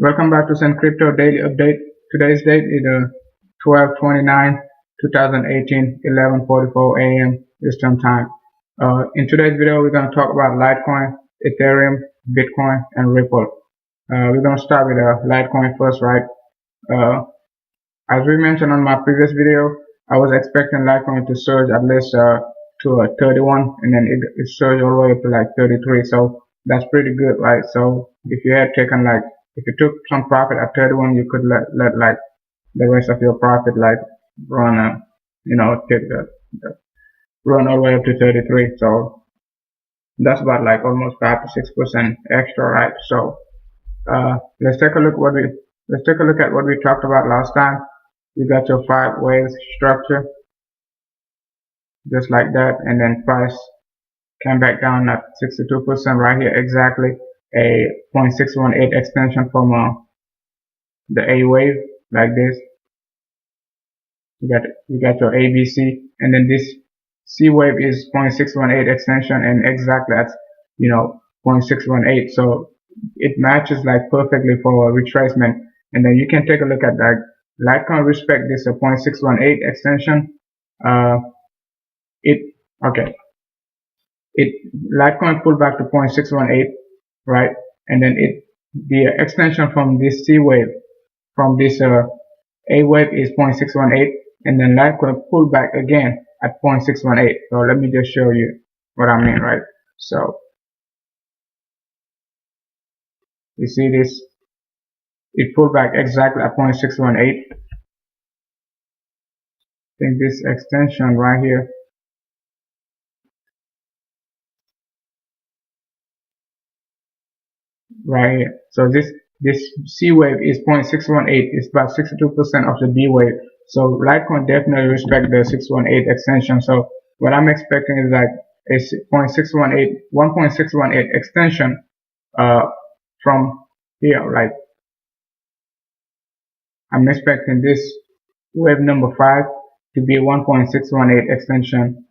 Welcome back to Sun Crypto Daily Update. Today's date is 12/29/2018, 11:44 a.m. Eastern Time. In today's video, we're going to talk about Litecoin, Ethereum, Bitcoin, and Ripple. We're going to start with Litecoin first, right? As we mentioned on my previous video, I was expecting Litecoin to surge at least to 31, and then it surged all the way up to like 33. So that's pretty good, right? So if you had taken if you took some profit at 31, you could let like the rest of your profit like run, take the run all the way up to 33. So that's about like almost 5 to 6% extra, right? So let's take a look at what we talked about last time. You got your 5 waves structure, just like that, and then price came back down at 62% right here, exactly a 0.618 extension from the A wave, like this. You got your ABC, and then this C wave is 0.618 extension, and exactly at 0.618. So it matches like perfectly for retracement. And then you can take a look at that. Litecoin respect this 0.618 extension. Litecoin pulled back to 0.618, right? And then the extension from this C wave, from this A wave is 0.618, and then Litecoin pulled back again at 0.618. So let me just show you what I mean, right? So you see this, it pulled back exactly at 0.618. I think this extension right here, so this C wave is 0.618. It's about 62% of the B wave. So Litecoin definitely respect the 618 extension. So what I'm expecting is like a 1.618 extension from here. Like I'm expecting this wave number 5 to be 1.618 extension.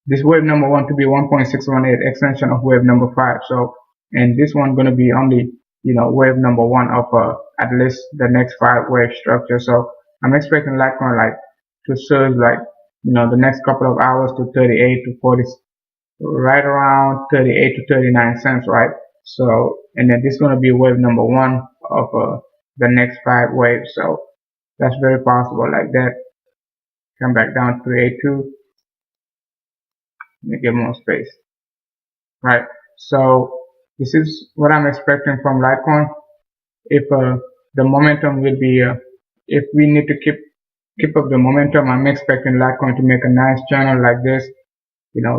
This wave number 1 to be 1.618 extension of wave number 5. So, and this one gonna be only wave number 1 of at least the next 5 wave structure. So I'm expecting Litecoin like to surge like the next couple of hours to 38 to 40, right around 38 to 39 cents, right? So, and then this is gonna be wave number 1 of the next 5 waves. So that's very possible like that. Come back down to 382. Let me get more space, right? So this is what I'm expecting from Litecoin. If the momentum will be, if we need to keep up the momentum, I'm expecting Litecoin to make a nice channel like this,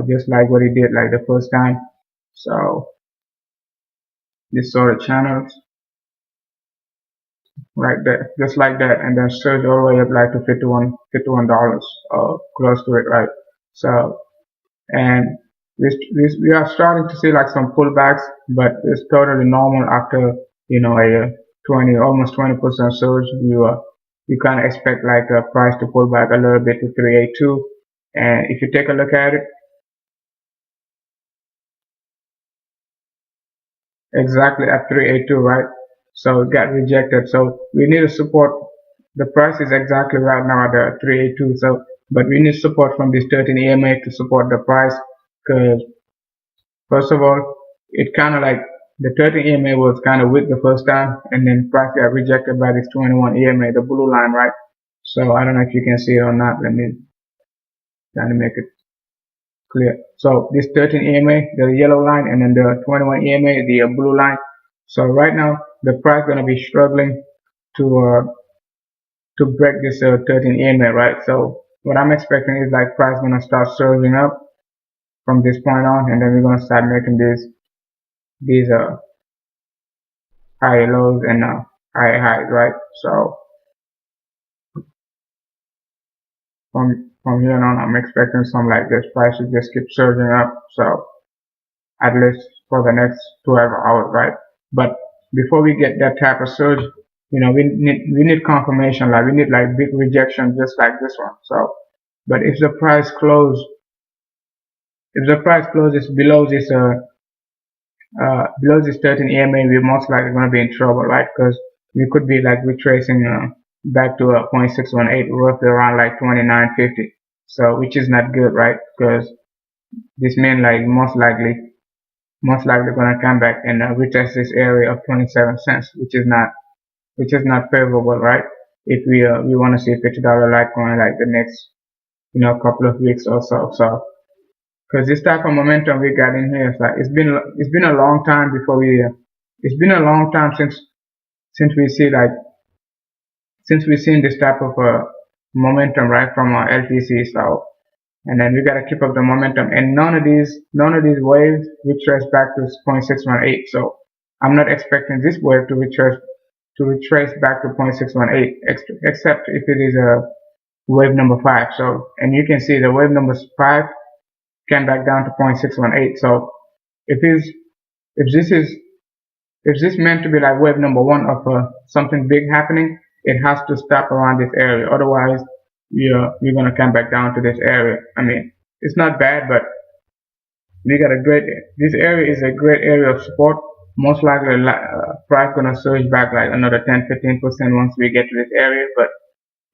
just like what it did like the first time. So this sort of channels right there, just like that, and then surge all the way up like to $51, close to it, right? So, and we are starting to see like some pullbacks, but it's totally normal after a 20, almost 20% surge. You kind of expect like a price to pull back a little bit to 382, and if you take a look at it, exactly at 382, right? So it got rejected. So we need to support. The price is exactly right now at the 382. So, but we need support from this 13 EMA to support the price, because first of all, it kind of like the 13 EMA was kind of weak the first time, and then price got rejected by this 21 EMA, the blue line, right? So I don't know if you can see it or not. Let me try to make it clear. So this 13 EMA, the yellow line, and then the 21 EMA, the blue line. So right now the price gonna be struggling to break this 13 EMA, right? So what I'm expecting is like price gonna start surging up from this point on, and then we're gonna start making these high lows and high highs, right? So from here on, I'm expecting some like this price to just keep surging up. So at least for the next 12 hours, right? But before we get that type of surge, we need confirmation. Like we need like big rejection, just like this one. So, but if the price closes below this below this 13 EMA, we're most likely going to be in trouble, right? Because we could be like retracing back to a 0.618, roughly around like 29.50. So which is not good, right? Because this means like most likely going to come back and retest this area of 27 cents, which is not favorable, right? If we want to see $50 Litecoin like the next couple of weeks or so. So because this type of momentum we got in here, it's like it's been a long time before it's been a long time since we see like since we've seen this type of momentum, right, from our LTC. So and then we got to keep up the momentum, and none of these waves retrace back to 0.618. So I'm not expecting this wave to retrace back to 0.618, except if it is a wave number 5. So and you can see the wave number 5 came back down to 0.618. So if this meant to be like wave number 1 of something big happening, it has to stop around this area. Otherwise, we're gonna come back down to this area. I mean, it's not bad, but this area is a great area of support. Most likely, price gonna surge back like another 10-15% once we get to this area. But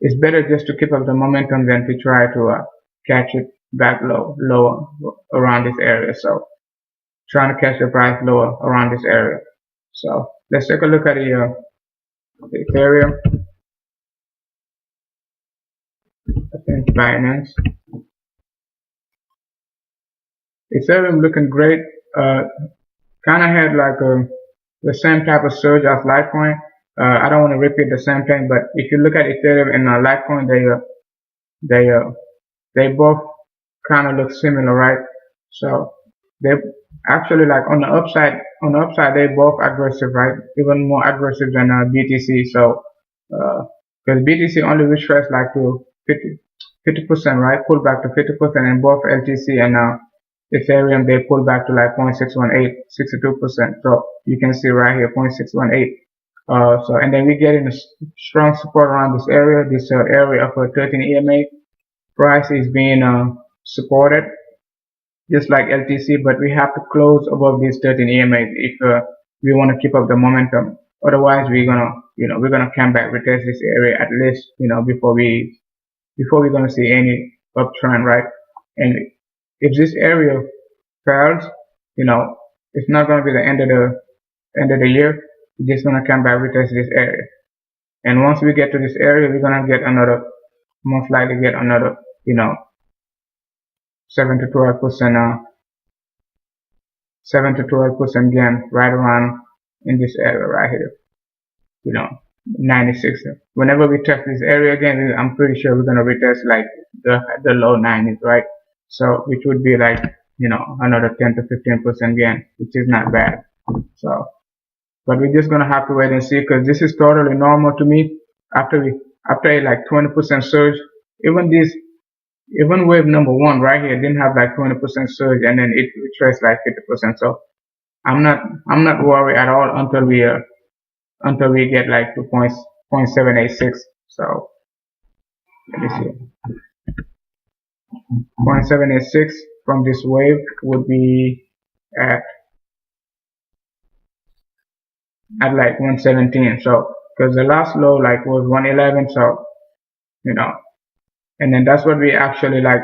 it's better just to keep up the momentum than to try to catch it back lower around this area. So trying to catch the price lower around this area. So let's take a look at the Ethereum. Binance. Ethereum looking great. Kind of had like the same type of surge as Litecoin. I don't want to repeat the same thing, but if you look at Ethereum and Litecoin, they both kind of look similar, right? So they actually like on the upside they both aggressive, right? Even more aggressive than BTC. So because BTC only retraced like to 50%, right? Pull back to 50%, and both LTC and Ethereum, they pull back to like 0.618, 62%. So you can see right here 0.618. So and then we get in a strong support around this area, area of 13 EMA. Price is being supported just like LTC, but we have to close above these 13 EMAs if we want to keep up the momentum. Otherwise, we're gonna come back, retest this area at least, before we're gonna see any uptrend, right? And if this area fails, it's not gonna be the end of the year. We're just gonna come back, retest this area, and once we get to this area, we're gonna get most likely get another, 7 to 12% gain right around in this area right here. 96. Whenever we test this area again, I'm pretty sure we're gonna retest like the low 90s, right? So which would be like another 10 to 15% gain, which is not bad. So, but we're just gonna have to wait and see, because this is totally normal to me. After a like 20% surge, even wave number 1 right here didn't have like 20% surge, and then it retraced like 50%. So I'm not worried at all until we get like to 0.786. So let me see. 0.786 from this wave would be at like 117. So because the last low like was 111. So and then that's what we actually like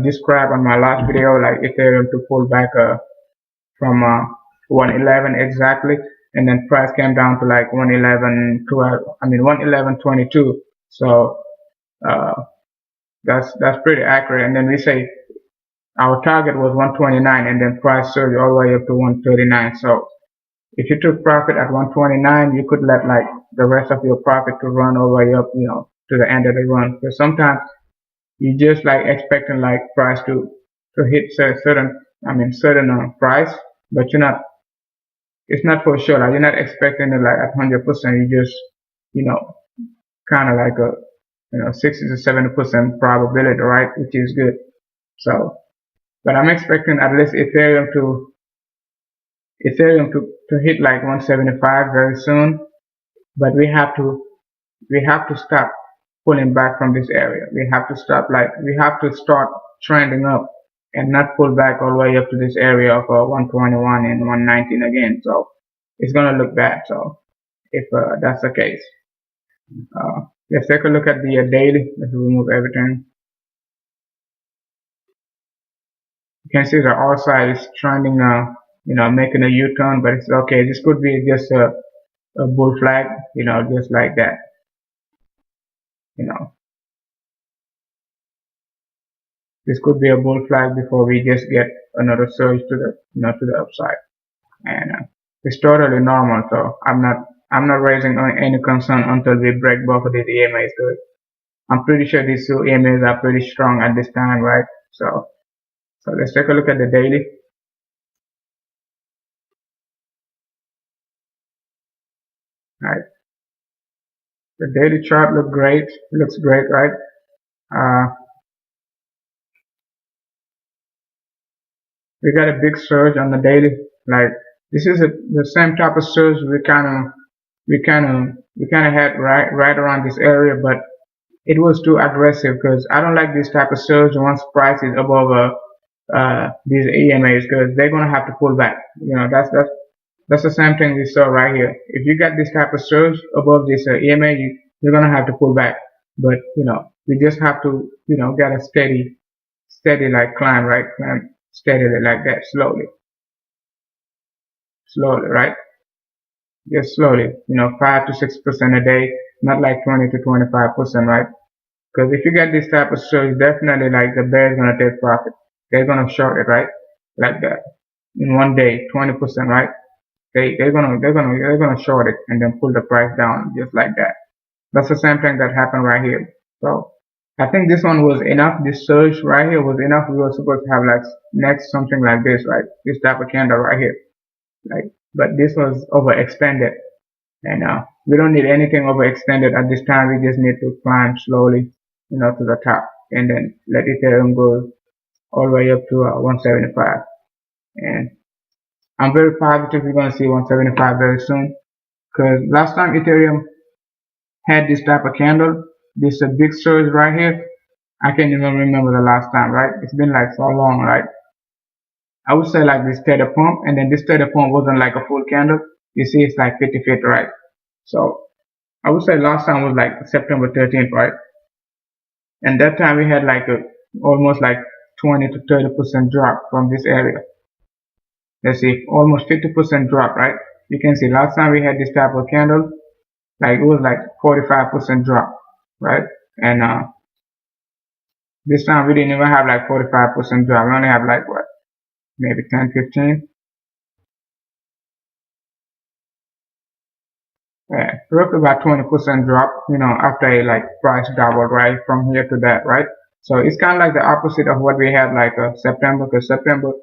described on my last video, like Ethereum to pull back from 111 exactly, and then price came down to like 111.22. So that's pretty accurate. And then we say our target was 129, and then price surged all the way up to 139. So if you took profit at 129, you could let like the rest of your profit to run all the way up, to the end of the run. Because sometimes you just like expecting like price to hit certain price, but it's not for sure. Like you're not expecting it like at 100%. You just kind of like a 60 to 70% probability, right? Which is good. So, but I'm expecting at least Ethereum to hit like 175 very soon. But we have to stop pulling back from this area. We have to start trending up and not pull back all the way up to this area of 121 and 119 again. So it's gonna look bad. So if that's the case, let's take a look at the daily. Let's remove everything. You can see the R side is trending, making a U-turn, but it's okay. This could be just a bull flag, just like that. This could be a bull flag before we just get another surge to the upside, and it's totally normal. So I'm not raising any concern until we break both of these EMAs. Good. I'm pretty sure these two EMAs are pretty strong at this time, right? So let's take a look at the daily. Right. The daily chart looks great, right? We got a big surge on the daily. Like this is the same type of surge we kind of had right around this area, but it was too aggressive because I don't like this type of surge once price is above these EMAs, because they're gonna have to pull back. That's the same thing we saw right here. If you got this type of surge above this EMA, you're gonna have to pull back. But we just have to get a steady like climb, right? Climb steadily like that, slowly, right? Just slowly, 5 to 6% a day, not like 20 to 25%, right? Because if you get this type of surge, definitely like the bear is gonna take profit. They're gonna short it, right? Like that in one day, 20%, right? They're gonna short it and then pull the price down just like that. That's the same thing that happened right here. So I think this one was enough. This surge right here was enough. We were supposed to have like next something like this, right? This type of candle right here, like. But this was overextended, and we don't need anything overextended at this time. We just need to climb slowly, to the top, and then let Ethereum go all the way up to 175. And I'm very positive we're gonna see 175 very soon, because last time Ethereum had this type of candle, this big surge right here, I can't even remember the last time, right? It's been like so long, right? I would say like this steady pump, and then this steady pump wasn't like a full candle. You see, it's like 50-50, right? So I would say last time was like September 13th, right? And that time we had like almost like 20 to 30% drop from this area. Let's see, almost 50% drop, right? You can see last time we had this type of candle, like it was like 45% drop, right? And this time we didn't even have like 45% drop. We only have like what, maybe 10, 15. Yeah, roughly about 20% drop, after a like price doubled, right, from here to that, right? So it's kind of like the opposite of what we had like September, because September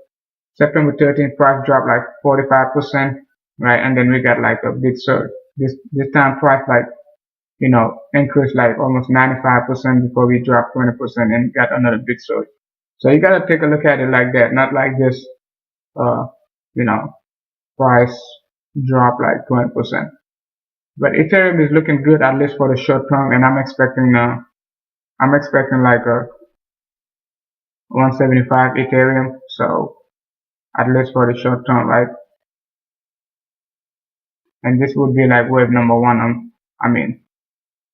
13th price dropped like 45%, right? And then we got like a big surge. This time price like, increased like almost 95% before we dropped 20% and got another big surge. So you gotta take a look at it like that, not like this, price drop like 20%. But Ethereum is looking good, at least for the short term, and I'm expecting like a 175 Ethereum. So at least for the short term, right? And this would be like wave number one.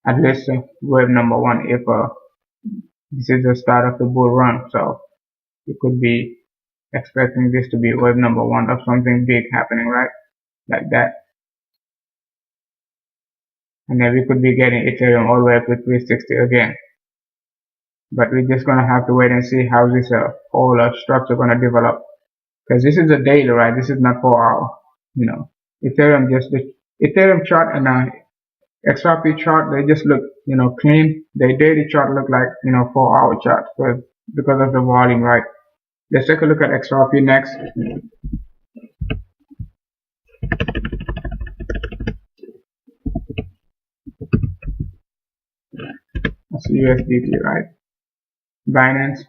At least wave number one if this is the start of the bull run. So you could be expecting this to be wave number one of something big happening, right? Like that. And then we could be getting Ethereum all the way up to 360 again. But we're just gonna have to wait and see how this whole structure gonna develop. Because this is a daily, right? This is not 4 hour. Ethereum Ethereum chart and Xrp chart, they just look, clean. The daily chart look like, 4 hour chart because of the volume, right? Let's take a look at Xrp next. That's USDT, right? Binance.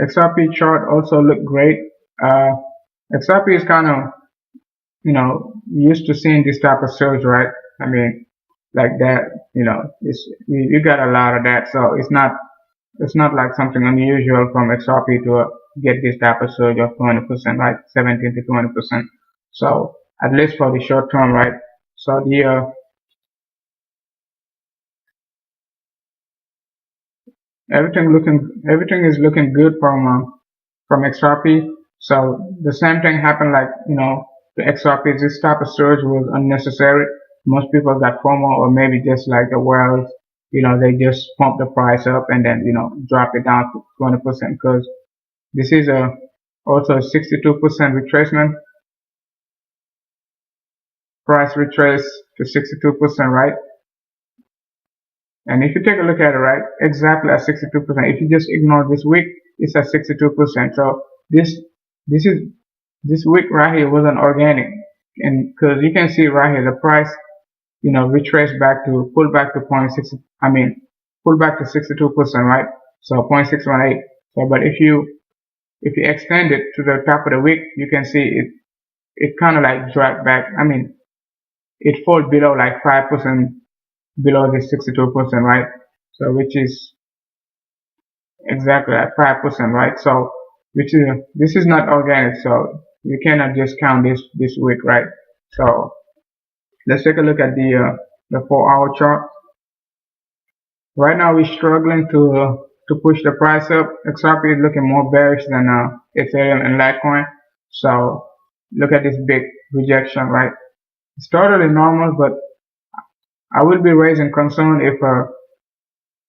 Xrp chart also look great. Xrp is kind of, used to seeing this type of surge, right? like that. You got a lot of that, so it's not like something unusual from XRP to get this type of surge of 20%, right? 17 to 20%. So at least for the short term, right? So everything is looking good from XRP. So the same thing happened, like the XRP. This type of surge was unnecessary. Most people got FOMO, or maybe just like the world, they just pump the price up and then drop it down to 20%, because this is also 62% retracement. Price retrace to 62%, right? And if you take a look at it, right, exactly at 62%. If you just ignore this week, it's at 62%. So this is this week right here wasn't organic, and because you can see right here the price, retrace back to pull back to 0.6. I mean, pull back to 62%, right? So 0.618. So, but if you extend it to the top of the week, you can see it kind of like dragged back. I mean, it falls below like 5% below the 62%, right? So which is exactly at 5%, right? So this is not organic, so you cannot just count this week, right? So let's take a look at the 4-hour chart. Right now we're struggling to push the price up. XRP is looking more bearish than Ethereum and Litecoin. So look at this big rejection, right? It's totally normal, but I will be raising concern if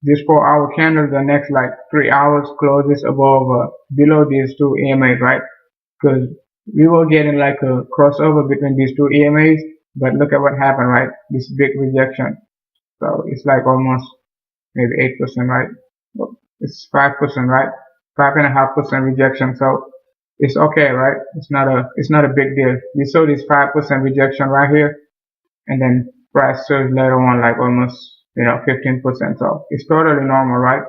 this 4-hour candle, the next like 3 hours closes above below these two EMAs, right? Because we were getting like a crossover between these two EMAs, but look at what happened, right? This big rejection. So it's like almost maybe 8%, right? It's 5%, right? 5.5% rejection. So it's okay, right? It's not a big deal. We saw this 5% rejection right here, and then price surge later on like almost 15%. So it's totally normal, right?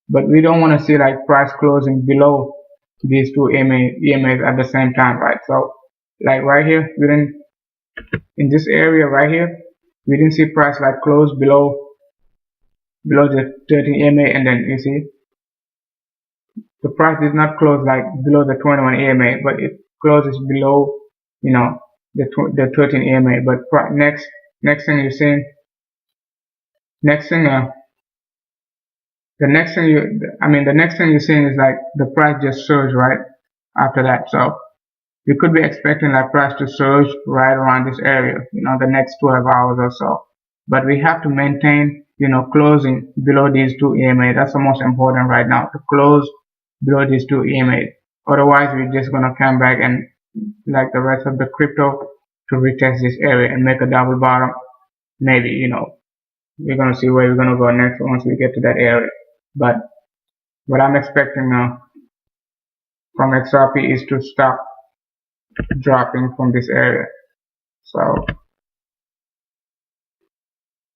But we don't want to see like price closing below these two EMAs at the same time, right? So like right here, we didn't, in this area right here, we didn't see price like close below the 13 EMA, and then you see the price did not close like below the 21 EMA, but it closes below the 13 EMA. But next thing you're seeing, next thing the next thing you're seeing is like the price just surge right after that. So you could be expecting that price to surge right around this area, the next 12 hours or so. But we have to maintain, closing below these two EMA. That's the most important right now, to close below these two EMA. Otherwise, we're just gonna come back and, like the rest of the crypto, to retest this area and make a double bottom. Maybe, we're gonna see where we're gonna go next once we get to that area. But what I'm expecting now from XRP is to stop dropping from this area. So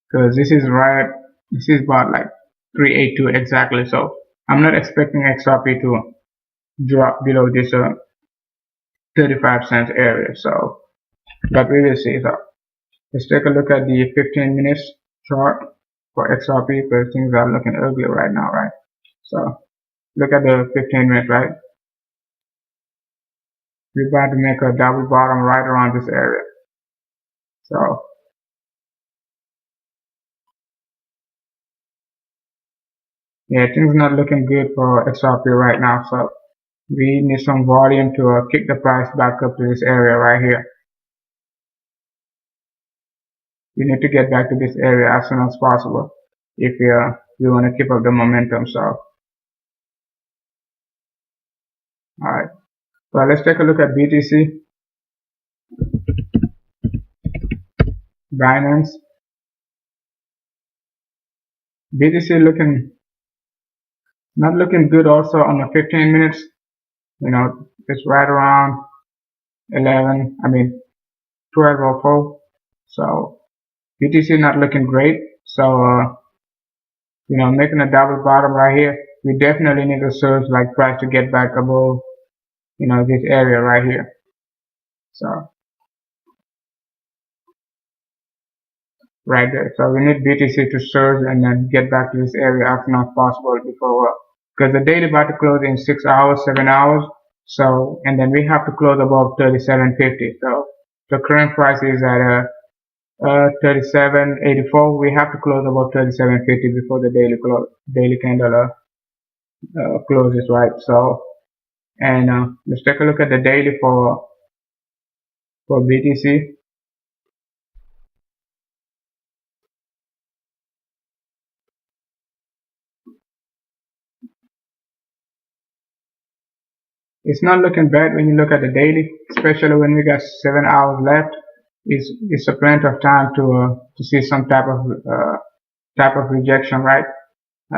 because this is about like 382 exactly. So I'm not expecting XRP to drop below this 35 cents area. So but we will see. So let's take a look at the 15 minutes chart for XRP, because things are looking ugly right now, right? So look at the 15 minutes, right? We're about to make a double bottom right around this area. So yeah, things not looking good for XRP right now. So we need some volume to kick the price back up to this area right here. We need to get back to this area as soon as possible if we want to keep up the momentum. So alright, so let's take a look at BTC, Binance. BTC not looking good also on the 15 minutes. It's right around 1204. So BTC not looking great. So making a double bottom right here. We definitely need a surge like price to get back above this area right here. So right there. So we need BTC to surge and then get back to this area as soon as possible before, because the daily about to close in 6 hours, 7 hours. So, and then we have to close above 37.50. So the current price is at 37.84. We have to close above 37.50 before the daily candle closes, right? So, and let's take a look at the daily for BTC. It's not looking bad when you look at the daily, especially when we got 7 hours left. It's a plenty of time to see some type of rejection, right?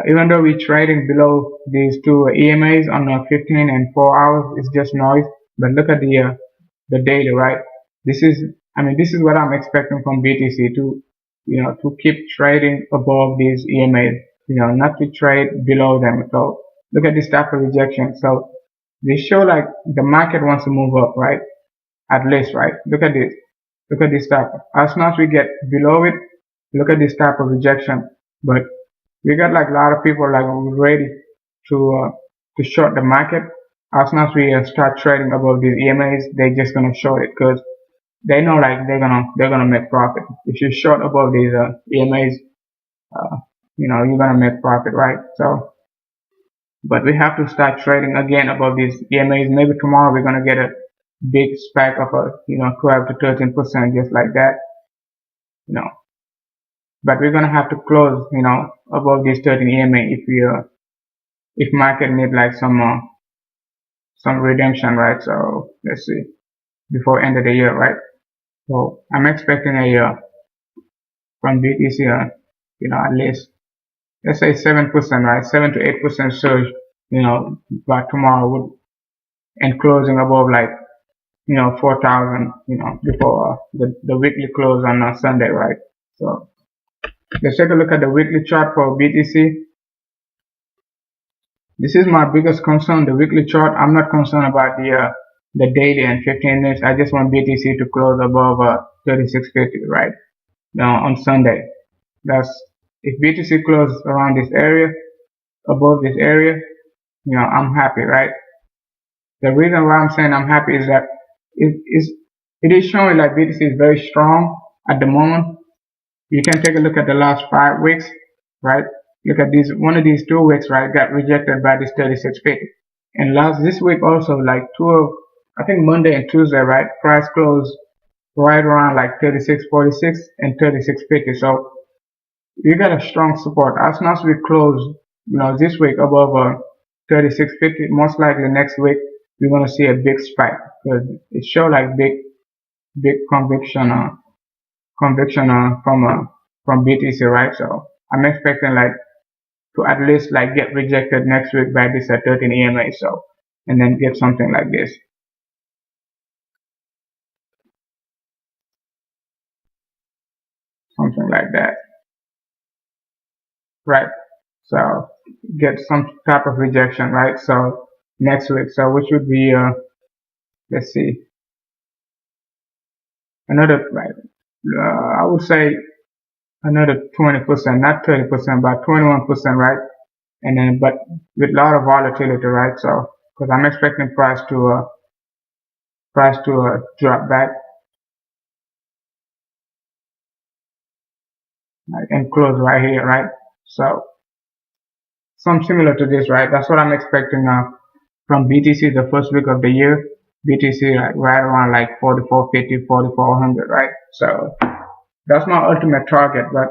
Even though we're trading below these two EMAs on 15 and 4 hours, it's just noise. But look at the daily, right? This is what I'm expecting from BTC to keep trading above these EMAs, not to trade below them. So look at this type of rejection. So they show like the market wants to move up, right? At least, right? Look at this. Look at this type. As soon as we get below it, look at this type of rejection. But we got like a lot of people like ready to short the market. As soon as we start trading above these EMAs, they're just gonna short it because they know like they're gonna make profit. If you short above these EMAs, you're gonna make profit, right? So, but we have to start trading again above these EMAs. Maybe tomorrow we're gonna get a big spike of 12 to 13% just like that, but we're gonna have to close above this 13 EMA if market need like some redemption, right? So let's see, before end of the year, right? So I'm expecting a from BTC at least, let's say 7%, right? 7 to 8% surge, by tomorrow and closing above like 4,000, before the weekly close on Sunday, right? So let's take a look at the weekly chart for BTC. This is my biggest concern, the weekly chart. I'm not concerned about the daily and 15 minutes. I just want BTC to close above 3650, right? Now on Sunday. If BTC closes around this area, above this area, I'm happy, right? The reason why I'm saying I'm happy is that it is showing like BTC is very strong at the moment. You can take a look at the last 5 weeks, right? Look at one of these 2 weeks, right, got rejected by this 3650. And this week also, like I think Monday and Tuesday, right, price closed right around like 3646 and 3650. So you got a strong support. As soon as we close, this week above 3650, most likely next week we're gonna see a big spike because it show like big conviction from BTC, right? So I'm expecting like to at least like get rejected next week by this 13 EMA, so and then get something like this. Something like that. Right. So get some type of rejection, right? So next week, so which would be let's see, another, right, I would say another 20%, not 30%, but 21%, right? And then, but with a lot of volatility, right? So, because I'm expecting price to drop back, right, and close right here, right? So, something similar to this, right? That's what I'm expecting from BTC the first week of the year. BTC right around like 4450, 4400, right? So that's my ultimate target, but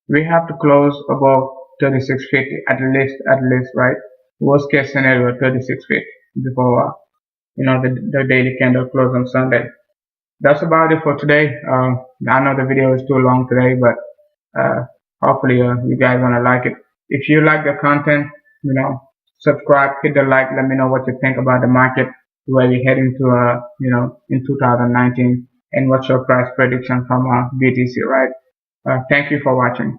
we have to close above 3650 at least, right? Worst case scenario 3650 before the daily candle close on Sunday. That's about it for today. I know the video is too long today, but hopefully you guys gonna like it. If you like the content, subscribe, hit the like, let me know what you think about the market, where we're heading to in 2019, and what's your price prediction from BTC, right? Thank you for watching.